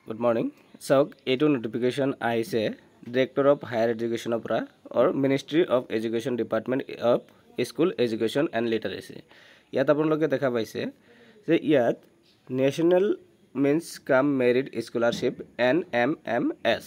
Good morning. So, A2 notification আহিছে Director of Higher Education পৰা or Ministry of Education Department of School Education and Literacy. ইয়াত আপোনালোকে দেখা পাইছে যে ইয়াত National Means Come Merit Scholarship NMMS.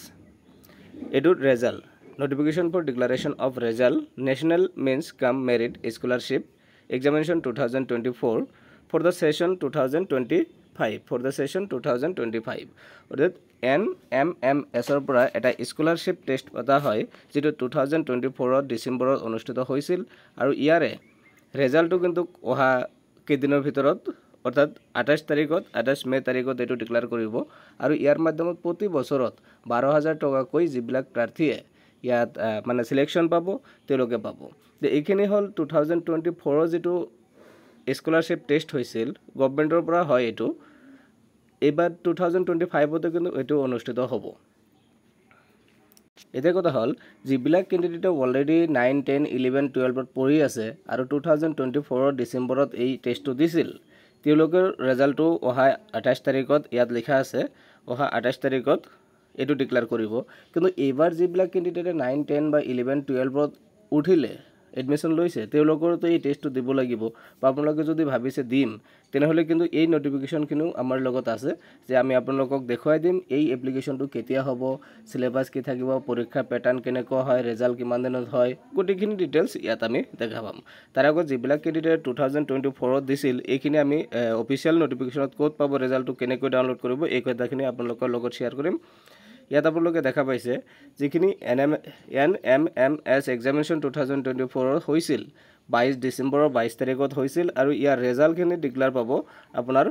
এইটো result. Notification for Declaration of Result National Means Come Merit Scholarship Examination 2024 for the session 2025 for the session 2025 অর্থাৎ NMMS ৰ পৰা এটা স্কলাৰশ্বিপ টেষ্ট পতা হয় যেটো 2024 ডিসেম্বৰত অনুষ্ঠিত হৈছিল আৰু ইয়াৰে ৰিজাল্টটো কিন্তু অহা কেইদিনৰ ভিতৰত অৰ্থাৎ 28 তাৰিখত 28 মে তাৰিখত এটো ডিক্লেয়াৰ কৰিব আৰু ইয়াৰ মাধ্যমত প্ৰতি বছৰত 12000 টকা কৈ যিবিলাক প্ৰাৰ্থীয়ে ইয়াত মানে সিলেকশন পাব তেওঁলোকে পাব যে এইখিনি হল 2024 যেটো স্কলাৰশ্বিপ টেষ্ট হৈছিল গভৰ্ণমেণ্টৰ পৰা হয় এটো এবাৰ 2025 তে কিন্তু এটো অনুষ্ঠিত হ'ব এটা কথা হল যিবিলাক ক্যান্ডিডেট অলৰেডি 9 10 11 12 ত পঢ়ি আছে আৰু 2024 ডিসেম্বৰত এই টেষ্টটো দিছিল তেওঁলোকৰ ৰিজাল্টটো অহা 28 তাৰিখত ইয়াত লিখা আছে অহা 28 তাৰিখত এটো ডিক্লেয়াৰ কৰিব কিন্তু এবাৰ যিবিলাক ক্যান্ডিডেট 9 10 বা 11 12 ত উঠিলে এডমিশন লৈছে তেওঁলোকৰ তো এই টেষ্টটো দিব লাগিব বা আপোনালোকে যদি ভাবিছে দিম তেনেহলে কিন্তু এই নোটিফিকেশন কিনো আমাৰ লগত আছে যে আমি আপোনালোকক দেখুৱাই দিম এই এপ্লিকেশনটো কেতিয়া হ'ব সিলেবাস কি থাকিব পৰীক্ষা প্যাটাৰ্ন কেনেকুৱা হয় ৰিজাল্ট কিমান দিনত হয় গোটেইখিনি ডিটেইলছ ইয়াত আমি দেখাম তাৰ আগত যিবিলাক ক্যান্ডিডেট 2024 ত দিছিল এইখিনি আমি অফিচিয়াল নোটিফিকেশনত কোড পাব ৰিজাল্টটো কেনেকৈ ডাউনলোড কৰিব এই কথাখিনি আপোনালোকৰ লগত শেয়াৰ কৰিম ইয়াত আপোনালোকে দেখা পাইছে যিখিনি NMMS এক্সামিনেশন 2024 হৈছিল 22 ডিসেম্বৰৰ 22 তাৰিখত হৈছিল আৰু ইয়াৰ ৰিজাল্টখিনি ডিক্লেয়াৰ পাব আপোনাৰ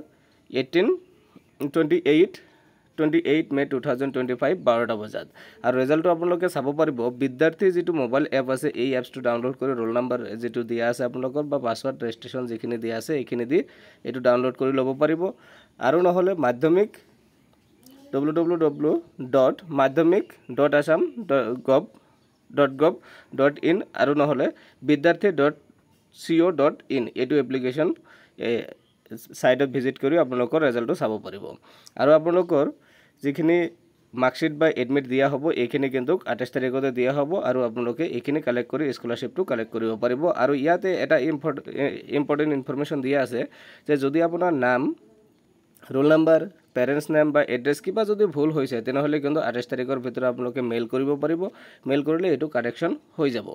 28 মে 2025 12টা বজাত আৰু ৰিজাল্টটো আপোনালোকে চাব পাৰিব বিদ্যাৰ্থী যেটো মোবাইল এপ আছে এই এপছটো ডাউনলোড কৰি ৰোল নাম্বাৰ যেটো দিয়া আছে আপোনালোকৰ বা পাসওয়াৰ্ড ৰেজিষ্ট্ৰেচন যিখিনি দিয়া আছে এইখিনি দি এটো ডাউনলোড কৰি ল'ব পাৰিব আৰু নহলে মাধ্যমিক www.madhyamik.assam.gov.in আৰু নহলে vidyarthi.co.in এটো এপ্লিকেশন সাইটত ভিজিট কৰি আপোনালোকৰ ৰিজাল্টটো চাব পাৰিব আৰু আপোনালোকৰ যিখিনি মাৰ্কশিট বা এডমিট দিয়া হ'ব এইখিনি কিন্তু 28 তাৰিখতে দিয়া হ'ব আৰু আপোনালোকে এইখিনি কালেক্ট কৰি স্কলাৰশ্বিপটো কালেক্ট কৰিব পাৰিব আৰু ইয়াতে এটা ইম্পৰ্টেন্ট ইনফৰমেশন দিয়া আছে যে যদি আপোনাৰ নাম ৰোল নাম্বাৰ পেৰেন্টস নেম বা এড্ৰেছ কিবা যদি ভুল হৈছে তেনেহলে কিন্তু 28 তাৰিখৰ ভিতৰত আপোনালোকে মেইল কৰিব পাৰিব মেইল কৰিলে এটো কাৰেকচন হৈ যাব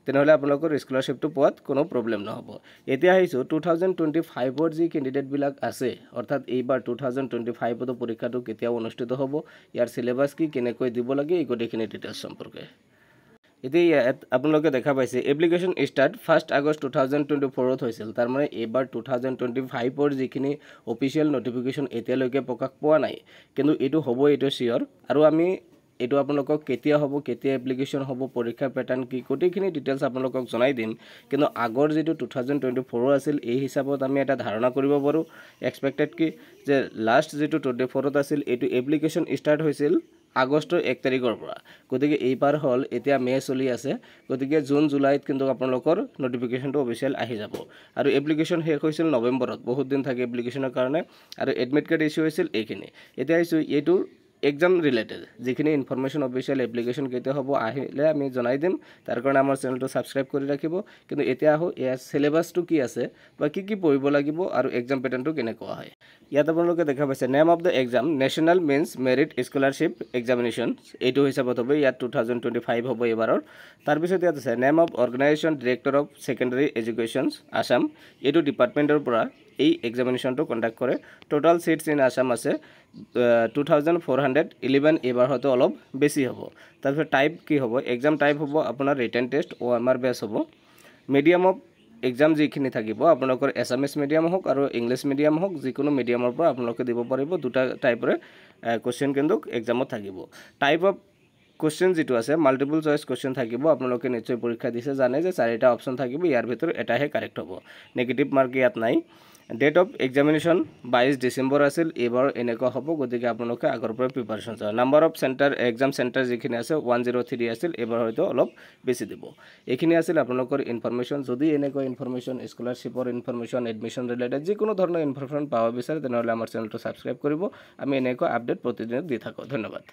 তেনেহলে আপোনালোকৰ স্কলাৰশ্বিপটো পোৱাত কোনো প্ৰবলেম নহব এতিয়া আহিছো 2025 ৰ যি ক্যান্ডিডেট বিলাক আছে অৰ্থাৎ এইবাৰ 2025 ত পৰীক্ষাটো কেতিয়া অনুষ্ঠিত হ'ব ইয়াৰ সিলেবাস কি কেনেকৈ দিব লাগে এই গোটেইখিনি ডিটেইলছ সম্পৰ্কে এতিয়া আপোনালোকে দেখা পাইছে এপ্লিকেশন স্টাৰ্ট 1 আগষ্ট 2024 ত হৈছিল তাৰ মানে এবাৰ 2025 ৰ যিখিনি অফিচিয়াল নোটিফিকেশন এতিয়ালৈকে প্ৰকাশ পোৱা নাই কিন্তু এটো হ'ব এটো সিওৰ আৰু আমি এটো আপোনালোকক কেতিয়া হ'ব কেতিয়া এপ্লিকেশন হ'ব পৰীক্ষা প্যাটাৰ্ন কি গোটেইখিনি ডিটেইলছ আপোনালোকক জনাই দিম কিন্তু আগৰ যেটো 2024 আছিল এই হিচাপত আমি এটা ধাৰণা কৰিব পাৰো এক্সপেক্টেড কি যে লাষ্ট যেটো 24 ত আছিল এটো এপ্লিকেশন স্টার্ট হৈছিল আগষ্টৰ 1 তাৰিখৰ পৰা গতিকে এইবাৰ হল এতিয়া মে চলি আছে গতিকে জুন জুলাইত কিন্তু আপোনালোকৰ নোটিফিকেশনটো অফিচিয়াল আহি যাব আৰু এপ্লিকেশন শেষ হৈছিল নৱেম্বৰত বহুত দিন থাকে এপ্লিকেশনৰ কাৰণে আৰু এডমিট কাৰ্ড ইস্যু হৈছিল এইখিনি এতিয়া ইস্যু এইটো এক্সাম ৰিলেটেড যিখিনি ইনফৰমেশন অফিচিয়াল এপ্লিকেশন কেতিয়া হ'ব আহিলে আমি জনাই দিম তাৰ কাৰণে আমাৰ চেনেলটো সাবস্ক্ৰাইব কৰি ৰাখিব কিন্তু এতিয়া আহো ইয়াৰ সিলেবাসটো কি আছে বা কি পঢ়িব লাগিব আৰু এক্সাম প্যাটাৰ্নটো কেনেকুৱা হয় ইয়াত আপোনালোকে দেখা পাইছে name of the exam national means merit scholarship examination এইটো হিচাপত হ'ব ইয়াত 2025 হ'ব এবাৰৰ তাৰ পিছত ইয়াত আছে name of organization director of secondary education Assam এইটো ডিপাৰ্টমেন্টৰ পৰা এই এক্সামিনেশনটো কন্ডাক্ট কৰে টোটাল সিটস ইন আসাম আছে 2411 এবাৰ হয়তো অলপ বেছি হ'ব তাৰপিছত টাইপ কি হ'ব এক্সাম টাইপ হ'ব আপোনাৰ ৰিটেন টেষ্ট OMR বেস হ'ব মিডিয়াম অফ এক্সাম যিখিনি থাকিব আপোনালোকৰ এছামিছ মিডিয়াম হওক আৰু ইংলিছ মিডিয়াম হওক যিকোনো মিডিয়ামৰ পৰা আপোনালোকে দিব পাৰিব দুটা টাইপৰে কোশ্চেন কিন্তু এক্সামত থাকিব টাইপ অফ কোশ্চেন যেটো আছে মাল্টিপল চয়েস কোশ্চেন থাকিব আপোনালোকে নিশ্চয় পৰীক্ষা দিছে জানে যে চাৰিটা অপচন থাকিব ইয়াৰ ভিতৰত এটাহে কাৰেক্ট হ'ব নেগেটিভ মাৰ্ক ইয়াত নাই ডেট অফ এক্সামিনেশ্যন 22 ডিসেম্বৰ আছিল এবাৰ এনেকুৱা হ'ব গতিকে আপোনালোকে আগৰ পৰা প্ৰিপাৰেচন কৰা number of centre exam centre যিখিনি আছে 103 আছিল এবাৰ হয়তো অলপ বেছি দিব এইখিনি আছিল আপোনালোকৰ ইনফৰমেশন যদি এনেকুৱা ইনফৰমেশন স্কলাৰশিপৰ ইনফৰমেশন এডমিশন ৰিলেটেড যিকোনো ধৰণৰ ইনফৰমেশন পাব বিচাৰে তেনেহলে আমাৰ চেনেলটো সাবস্ক্ৰাইব কৰিব আমি এনেকুৱা আপডেট প্ৰতিদিনে দি থাকো ধন্যবাদ